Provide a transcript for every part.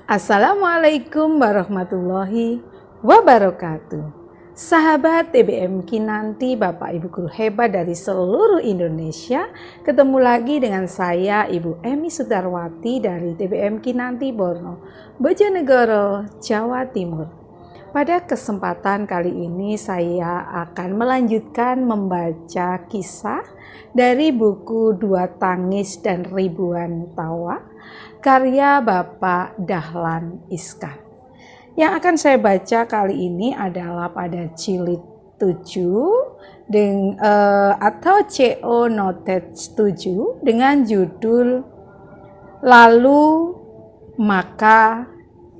Assalamualaikum warahmatullahi wabarakatuh. Sahabat TBM Kinanti, Bapak Ibu guru hebat dari seluruh Indonesia, ketemu lagi dengan saya Ibu Emi Sudarwati dari TBM Kinanti Borno, Bojonegoro, Jawa Timur. Pada kesempatan kali ini saya akan melanjutkan membaca kisah dari buku Dua Tangis dan Ribuan Tawa karya Bapak Dahlan Iskan. Yang akan saya baca kali ini adalah pada jilid 7 atau CO Noted 7 dengan judul Lalu, Maka,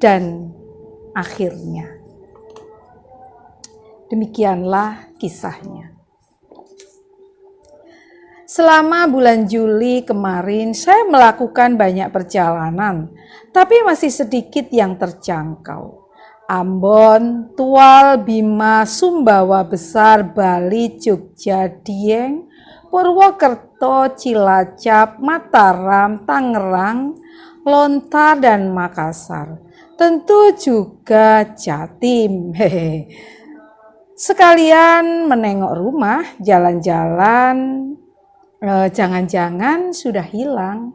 dan Akhirnya. Demikianlah kisahnya. Selama bulan Juli kemarin saya melakukan banyak perjalanan, tapi masih sedikit yang terjangkau. Ambon, Tual, Bima, Sumbawa Besar, Bali, Jogja, Dieng, Purwokerto, Cilacap, Mataram, Tangerang, Lontar, dan Makassar. Tentu juga Jatim. Sekalian menengok rumah, jalan-jalan, jangan-jangan sudah hilang.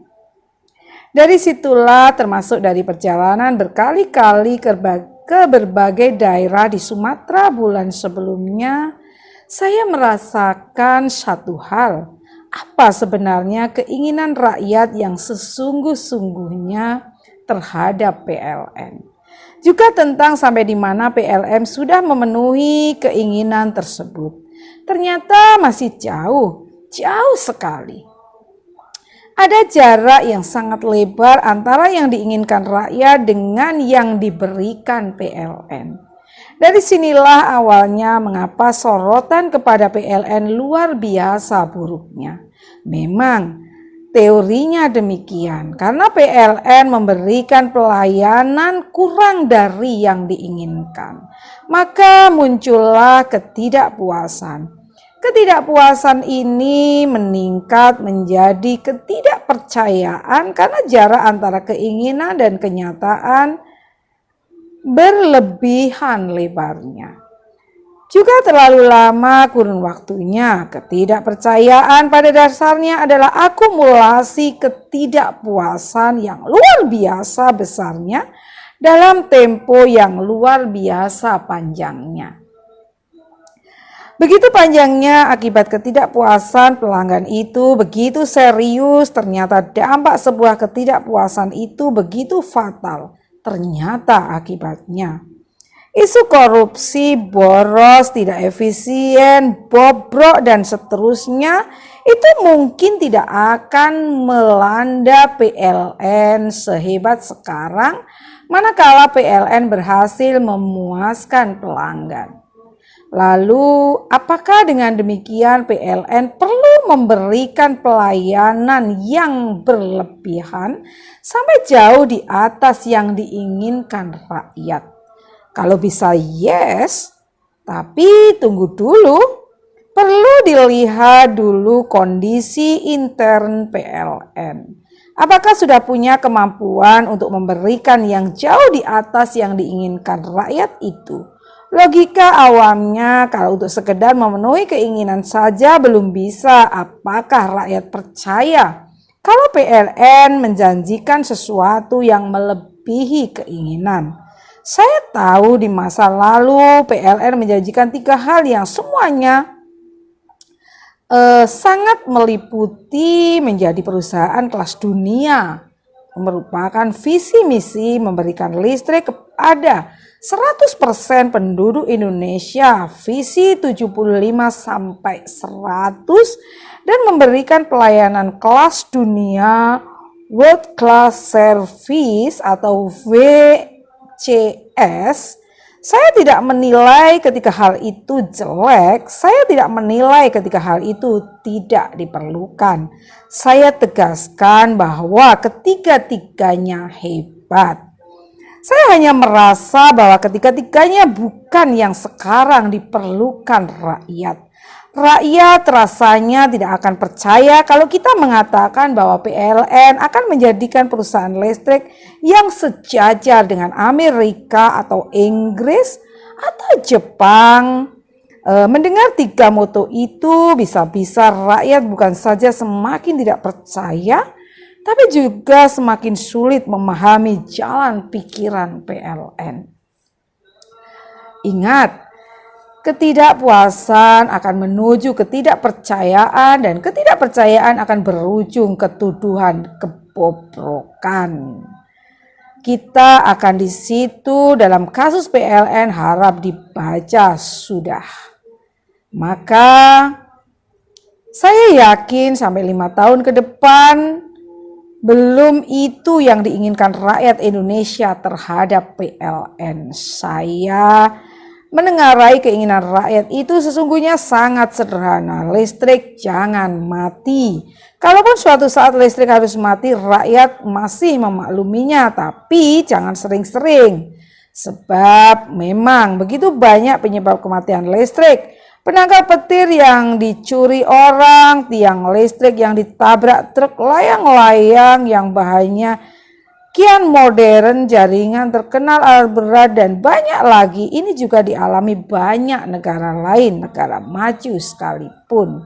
Dari situlah termasuk dari perjalanan berkali-kali ke berbagai daerah di Sumatera bulan sebelumnya, saya merasakan satu hal. Apa sebenarnya keinginan rakyat yang sesungguh-sungguhnya terhadap PLN? Juga tentang sampai di mana PLN sudah memenuhi keinginan tersebut. Ternyata masih jauh sekali. Ada jarak yang sangat lebar antara yang diinginkan rakyat dengan yang diberikan PLN. Dari sinilah awalnya mengapa sorotan kepada PLN luar biasa buruknya. Memang teorinya demikian, karena PLN memberikan pelayanan kurang dari yang diinginkan. Maka muncullah ketidakpuasan. Ketidakpuasan ini meningkat menjadi ketidakpercayaan karena jarak antara keinginan dan kenyataan berlebihan lebarnya. Juga terlalu lama kurun waktunya. Ketidakpercayaan pada dasarnya adalah akumulasi ketidakpuasan yang luar biasa besarnya dalam tempo yang luar biasa panjangnya. Begitu panjangnya akibat ketidakpuasan pelanggan itu begitu serius, ternyata dampak sebuah ketidakpuasan itu begitu fatal. Ternyata akibatnya isu korupsi, boros, tidak efisien, bobrok, dan seterusnya itu mungkin tidak akan melanda PLN sehebat sekarang manakala PLN berhasil memuaskan pelanggan. Lalu, apakah dengan demikian PLN perlu memberikan pelayanan yang berlebihan sampai jauh di atas yang diinginkan rakyat? Kalau bisa yes, tapi tunggu dulu. Perlu dilihat dulu kondisi intern PLN. Apakah sudah punya kemampuan untuk memberikan yang jauh di atas yang diinginkan rakyat itu? Logika awamnya kalau untuk sekedar memenuhi keinginan saja belum bisa, apakah rakyat percaya kalau PLN menjanjikan sesuatu yang melebihi keinginan? Saya tahu di masa lalu PLN menjanjikan 3 hal yang semuanya sangat meliputi menjadi perusahaan kelas dunia, merupakan visi misi memberikan listrik kepada 100% penduduk Indonesia, visi 75 sampai 100, dan memberikan pelayanan kelas dunia, World Class Service atau WCS. Saya tidak menilai ketika hal itu jelek, saya tidak menilai ketika hal itu tidak diperlukan. Saya tegaskan bahwa ketiga-tiganya hebat. Saya hanya merasa bahwa ketiga-tiganya bukan yang sekarang diperlukan rakyat. Rakyat rasanya tidak akan percaya kalau kita mengatakan bahwa PLN akan menjadikan perusahaan listrik yang sejajar dengan Amerika atau Inggris atau Jepang. Mendengar tiga moto itu, bisa-bisa rakyat bukan saja semakin tidak percaya, tapi juga semakin sulit memahami jalan pikiran PLN. Ingat, ketidakpuasan akan menuju ketidakpercayaan dan ketidakpercayaan akan berujung ketuduhan kebobrokan. Kita akan di situ dalam kasus PLN harap dibaca sudah. Maka saya yakin sampai 5 tahun ke depan belum itu yang diinginkan rakyat Indonesia terhadap PLN. Saya menengarai keinginan rakyat itu sesungguhnya sangat sederhana. Listrik jangan mati. Kalaupun suatu saat listrik harus mati, rakyat masih memakluminya, tapi jangan sering-sering. Sebab memang begitu banyak penyebab kematian listrik. Penangkal petir yang dicuri orang, tiang listrik yang ditabrak truk, layang-layang yang bahannya kian modern, jaringan terkenal alat berat, dan banyak lagi. Ini juga dialami banyak negara lain, negara maju sekalipun.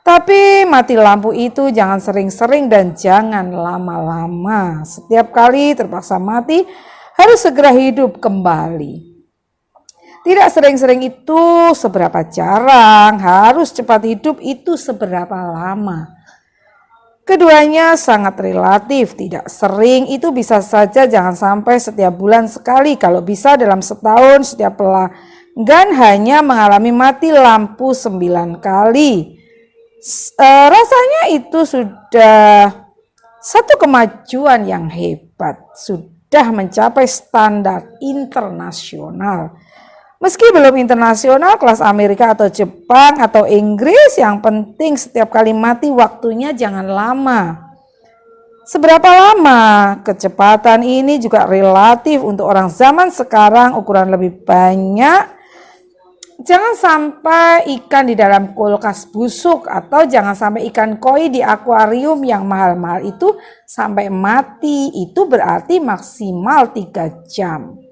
Tapi mati lampu itu jangan sering-sering dan jangan lama-lama. Setiap kali terpaksa mati, harus segera hidup kembali. Tidak sering-sering itu seberapa jarang, harus cepat hidup itu seberapa lama. Keduanya sangat relatif, tidak sering itu bisa saja jangan sampai setiap bulan sekali. Kalau bisa dalam setahun setiap pelanggan hanya mengalami mati lampu 9 kali. Rasanya itu sudah satu kemajuan yang hebat, sudah mencapai standar internasional. Meski belum internasional kelas Amerika atau Jepang atau Inggris, yang penting setiap kali mati waktunya jangan lama. Seberapa lama? Kecepatan ini juga relatif untuk orang zaman sekarang, ukuran lebih banyak. Jangan sampai ikan di dalam kulkas busuk atau jangan sampai ikan koi di akuarium yang mahal-mahal itu sampai mati. Itu berarti maksimal 3 jam.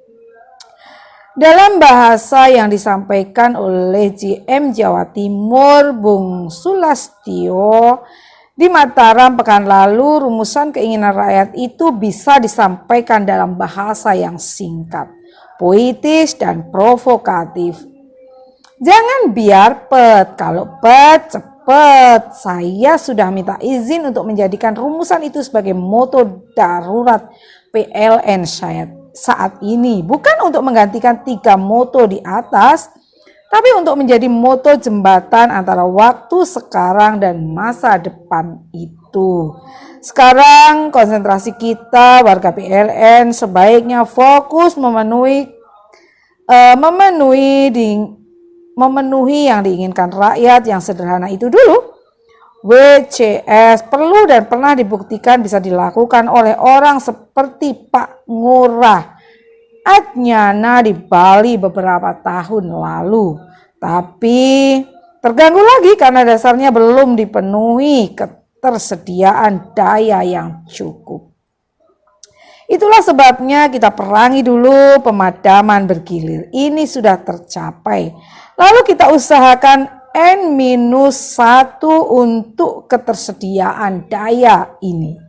Dalam bahasa yang disampaikan oleh JM Jawa Timur, Bung Sulastyo, di Mataram pekan lalu, rumusan keinginan rakyat itu bisa disampaikan dalam bahasa yang singkat, puitis, dan provokatif. Jangan biar pet, kalau pet cepet. Saya sudah minta izin untuk menjadikan rumusan itu sebagai moto darurat PLN saat ini, bukan untuk menggantikan 3 moto di atas, tapi untuk menjadi moto jembatan antara waktu sekarang dan masa depan itu. Sekarang konsentrasi kita warga PLN sebaiknya fokus memenuhi yang diinginkan rakyat yang sederhana itu dulu. WCS perlu dan pernah dibuktikan bisa dilakukan oleh orang seperti Pak Ngurah Adnyana di Bali beberapa tahun lalu. Tapi terganggu lagi karena dasarnya belum dipenuhi ketersediaan daya yang cukup. Itulah sebabnya kita perangi dulu pemadaman bergilir. Ini sudah tercapai. Lalu kita usahakan N-1 untuk ketersediaan daya ini.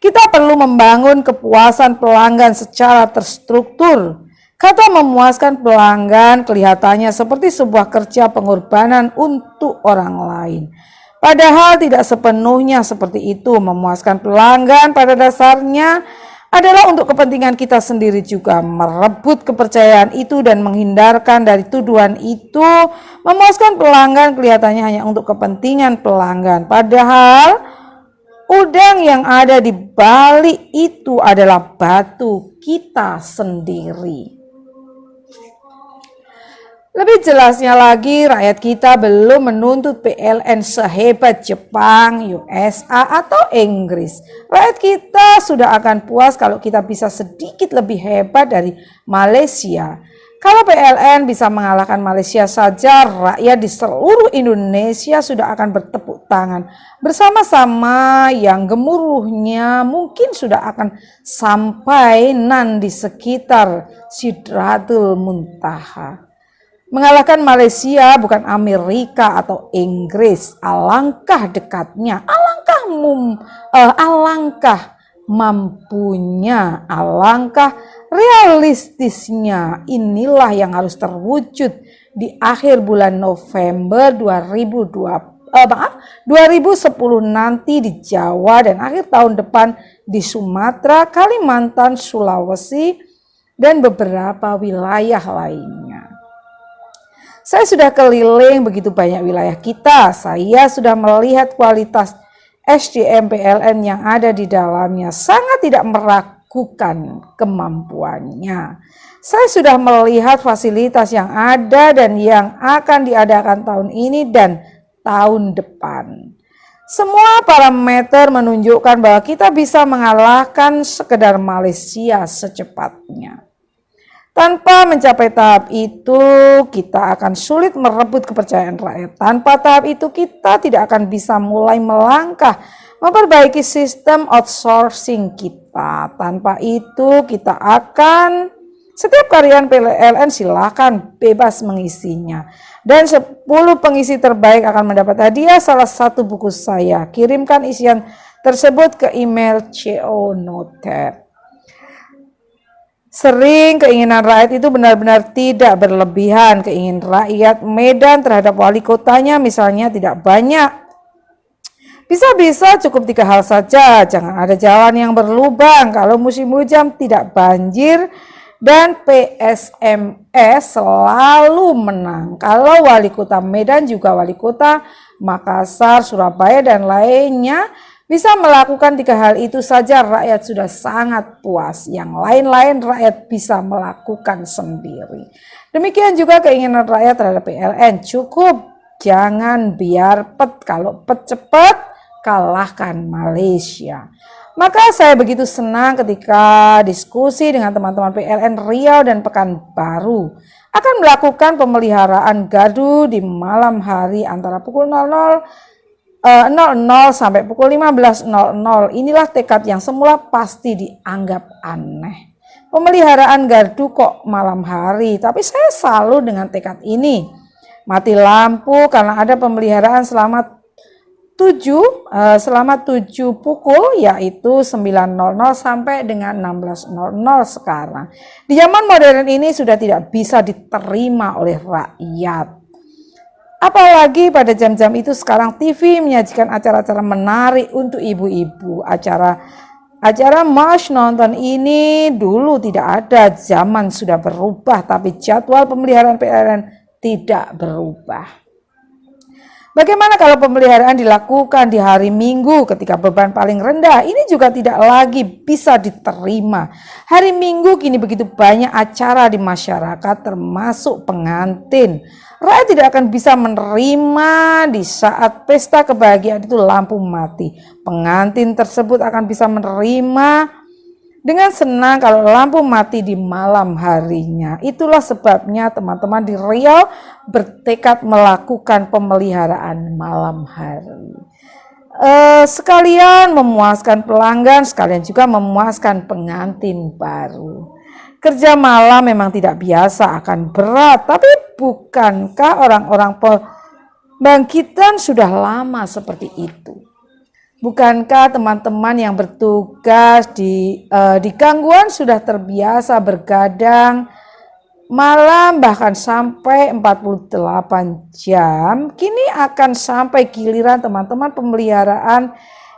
Kita perlu membangun kepuasan pelanggan secara terstruktur. Kata memuaskan pelanggan kelihatannya seperti sebuah kerja pengorbanan untuk orang lain. Padahal tidak sepenuhnya seperti itu. Memuaskan pelanggan pada dasarnya adalah untuk kepentingan kita sendiri juga. Merebut kepercayaan itu dan menghindarkan dari tuduhan itu. Memuaskan pelanggan kelihatannya hanya untuk kepentingan pelanggan. Padahal udang yang ada di balik itu adalah batu kita sendiri. Lebih jelasnya lagi, rakyat kita belum menuntut PLN sehebat Jepang, USA, atau Inggris. Rakyat kita sudah akan puas kalau kita bisa sedikit lebih hebat dari Malaysia. Kalau PLN bisa mengalahkan Malaysia saja, rakyat di seluruh Indonesia sudah akan bertepuk tangan bersama-sama, yang gemuruhnya mungkin sudah akan sampai di sekitar Sidratul Muntaha. Mengalahkan Malaysia bukan Amerika atau Inggris, alangkah dekatnya, alangkah mampunya, alangkah realistisnya. Inilah yang harus terwujud di akhir bulan November 2010 nanti di Jawa, dan akhir tahun depan di Sumatera, Kalimantan, Sulawesi, dan beberapa wilayah lainnya. Saya sudah keliling begitu banyak wilayah kita. Saya sudah melihat kualitas SDM PLN yang ada di dalamnya, sangat tidak meragukan kemampuannya. Saya sudah melihat fasilitas yang ada dan yang akan diadakan tahun ini dan tahun depan. Semua parameter menunjukkan bahwa kita bisa mengalahkan sekedar Malaysia secepatnya. Tanpa mencapai tahap itu, kita akan sulit merebut kepercayaan rakyat. Tanpa tahap itu, kita tidak akan bisa mulai melangkah memperbaiki sistem outsourcing kita. Tanpa itu, kita akan, setiap karyawan PLN silakan bebas mengisinya. Dan 10 pengisi terbaik akan mendapat hadiah salah satu buku saya. Kirimkan isian tersebut ke email CO Notet. Sering keinginan rakyat itu benar-benar tidak berlebihan. Keinginan rakyat Medan terhadap wali kotanya misalnya tidak banyak. Bisa-bisa cukup 3 hal saja. Jangan ada jalan yang berlubang, kalau musim hujan tidak banjir, dan PSMS selalu menang. Kalau wali kota Medan juga wali kota Makassar, Surabaya, dan lainnya bisa melakukan 3 hal itu saja, rakyat sudah sangat puas. Yang lain-lain rakyat bisa melakukan sendiri. Demikian juga keinginan rakyat terhadap PLN. Cukup, jangan biar pet. Kalau pet cepat, kalahkan Malaysia. Maka saya begitu senang ketika diskusi dengan teman-teman PLN Riau dan Pekanbaru akan melakukan pemeliharaan gardu di malam hari antara pukul 00 sampai pukul 15.00. Inilah tekad yang semula pasti dianggap aneh. Pemeliharaan gardu kok malam hari, tapi saya salut dengan tekad ini. Mati lampu karena ada pemeliharaan selama 7 pukul, yaitu 9.00 sampai dengan 16.00 sekarang. Di zaman modern ini sudah tidak bisa diterima oleh rakyat. Apalagi pada jam-jam itu sekarang TV menyajikan acara-acara menarik untuk ibu-ibu. Acara March nonton ini dulu tidak ada, zaman sudah berubah, tapi jadwal pemeliharaan PLN tidak berubah. Bagaimana kalau pemeliharaan dilakukan di hari Minggu ketika beban paling rendah? Ini juga tidak lagi bisa diterima. Hari Minggu kini begitu banyak acara di masyarakat termasuk pengantin. Rakyat tidak akan bisa menerima di saat pesta kebahagiaan itu lampu mati. Pengantin tersebut akan bisa menerima dengan senang kalau lampu mati di malam harinya. Itulah sebabnya teman-teman di Riau bertekad melakukan pemeliharaan malam hari. Sekalian memuaskan pelanggan, sekalian juga memuaskan pengantin baru. Kerja malam memang tidak biasa, akan berat, tapi bukankah orang-orang pembangkitan sudah lama seperti itu? Bukankah teman-teman yang bertugas di gangguan sudah terbiasa bergadang malam bahkan sampai 48 jam? Kini akan sampai giliran teman-teman pemeliharaan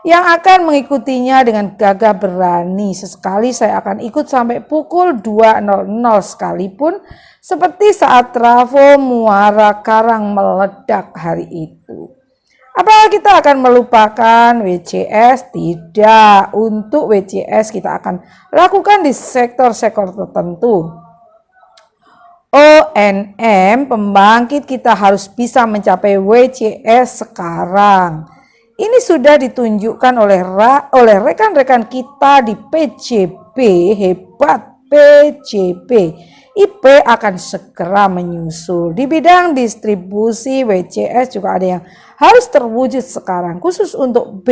yang akan mengikutinya dengan gagah berani. Sesekali saya akan ikut sampai pukul 2.00 sekalipun, seperti saat trafo Muara Karang meledak hari itu. Apakah kita akan melupakan WCS? Tidak. Untuk WCS kita akan lakukan di sektor-sektor tertentu. ONM pembangkit kita harus bisa mencapai WCS sekarang. Ini sudah ditunjukkan oleh rekan-rekan kita di PJP. Hebat PJP. IP akan segera menyusul. Di bidang distribusi WCS juga ada yang harus terwujud sekarang. Khusus untuk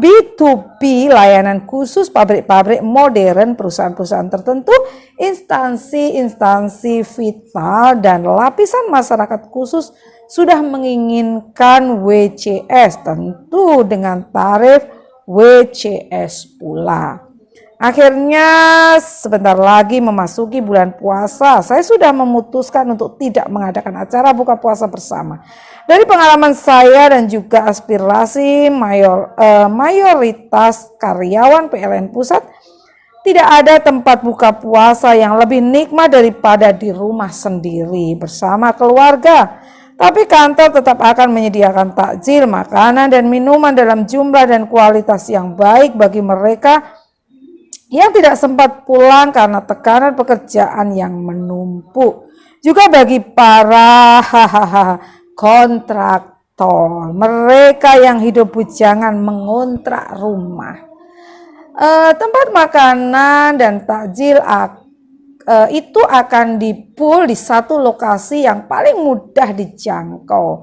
B2B, layanan khusus pabrik-pabrik modern, perusahaan-perusahaan tertentu, instansi-instansi vital, dan lapisan masyarakat khusus sudah menginginkan WCS, tentu dengan tarif WCS pula. Akhirnya sebentar lagi memasuki bulan puasa, saya sudah memutuskan untuk tidak mengadakan acara buka puasa bersama. Dari pengalaman saya dan juga aspirasi mayoritas karyawan PLN Pusat, tidak ada tempat buka puasa yang lebih nikmat daripada di rumah sendiri bersama keluarga. Tapi kantor tetap akan menyediakan takjil, makanan dan minuman dalam jumlah dan kualitas yang baik bagi mereka yang tidak sempat pulang karena tekanan pekerjaan yang menumpuk. Juga bagi para kontraktor, mereka yang hidup bujangan mengontrak rumah. Tempat makanan dan takjil itu akan di-pool di satu lokasi yang paling mudah dijangkau.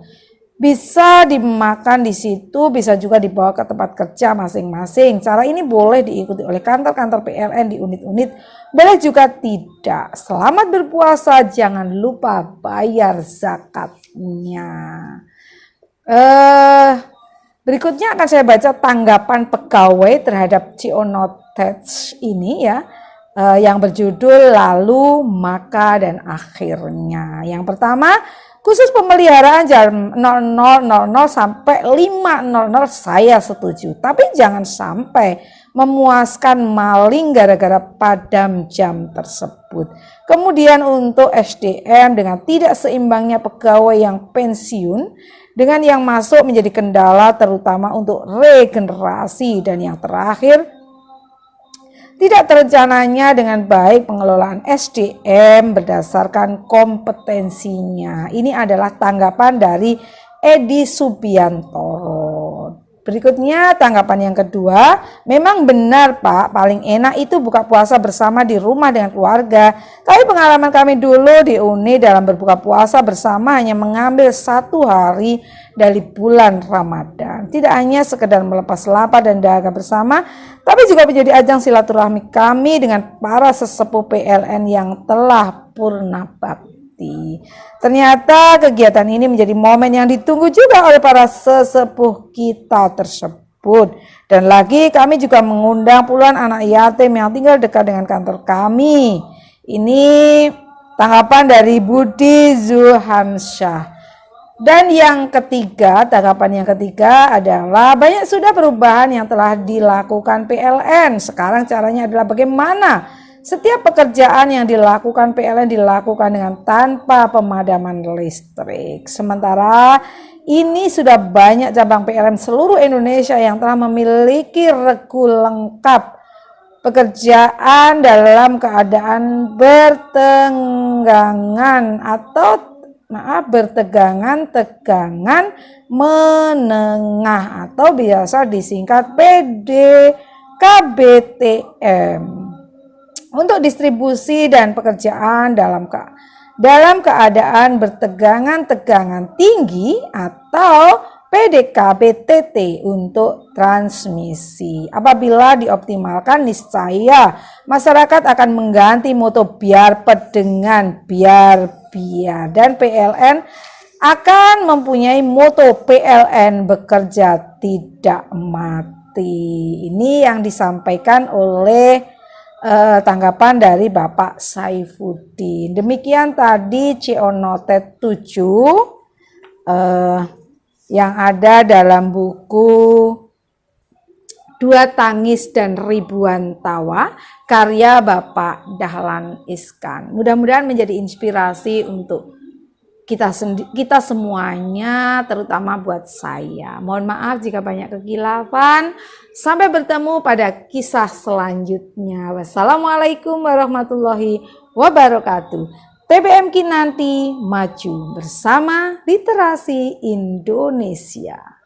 Bisa dimakan di situ, bisa juga dibawa ke tempat kerja masing-masing. Cara ini boleh diikuti oleh kantor-kantor PLN di unit-unit, boleh juga tidak. Selamat berpuasa, jangan lupa bayar zakatnya. Berikutnya akan saya baca tanggapan pegawai terhadap CO Notage ini ya. Yang berjudul lalu, maka, dan akhirnya. Yang pertama, khusus pemeliharaan jam 00.00 sampai 5.00 saya setuju. Tapi jangan sampai memuaskan maling gara-gara padam jam tersebut. Kemudian untuk SDM dengan tidak seimbangnya pegawai yang pensiun dengan yang masuk menjadi kendala terutama untuk regenerasi. Dan yang terakhir, tidak terencananya dengan baik pengelolaan SDM berdasarkan kompetensinya. Ini adalah tanggapan dari Edi Subiantoro. Berikutnya tanggapan yang kedua, memang benar Pak, paling enak itu buka puasa bersama di rumah dengan keluarga. Tapi pengalaman kami dulu di Uni dalam berbuka puasa bersama hanya mengambil 1 hari dari bulan Ramadan. Tidak hanya sekedar melepas lapar dan dahaga bersama, tapi juga menjadi ajang silaturahmi kami dengan para sesepuh PLN yang telah purna bakti. Ternyata kegiatan ini menjadi momen yang ditunggu juga oleh para sesepuh kita tersebut. Dan lagi kami juga mengundang puluhan anak yatim yang tinggal dekat dengan kantor kami. Ini tanggapan dari Budi Zulhamsyah. Dan yang ketiga, tanggapan yang ketiga adalah banyak sudah perubahan yang telah dilakukan PLN. Sekarang caranya adalah bagaimana setiap pekerjaan yang dilakukan PLN dilakukan dengan tanpa pemadaman listrik. Sementara ini sudah banyak cabang PLN seluruh Indonesia yang telah memiliki regu lengkap pekerjaan dalam keadaan bertegangan menengah atau biasa disingkat PDKBTM. Untuk distribusi dan pekerjaan dalam keadaan bertegangan tinggi atau PDKBTT untuk transmisi. Apabila dioptimalkan, niscaya masyarakat akan mengganti moto biarpet dengan biar, dan PLN akan mempunyai moto PLN bekerja tidak mati. Ini yang disampaikan oleh tanggapan dari Bapak Saifuddin. Demikian tadi CO Noted 7 yang ada dalam buku Dua Tangis dan Ribuan Tawa karya Bapak Dahlan Iskan. Mudah-mudahan menjadi inspirasi untuk kita semuanya, terutama buat saya. Mohon maaf jika banyak kekilafan. Sampai bertemu pada kisah selanjutnya. Wassalamualaikum warahmatullahi wabarakatuh. TBM Kinanti maju bersama Literasi Indonesia.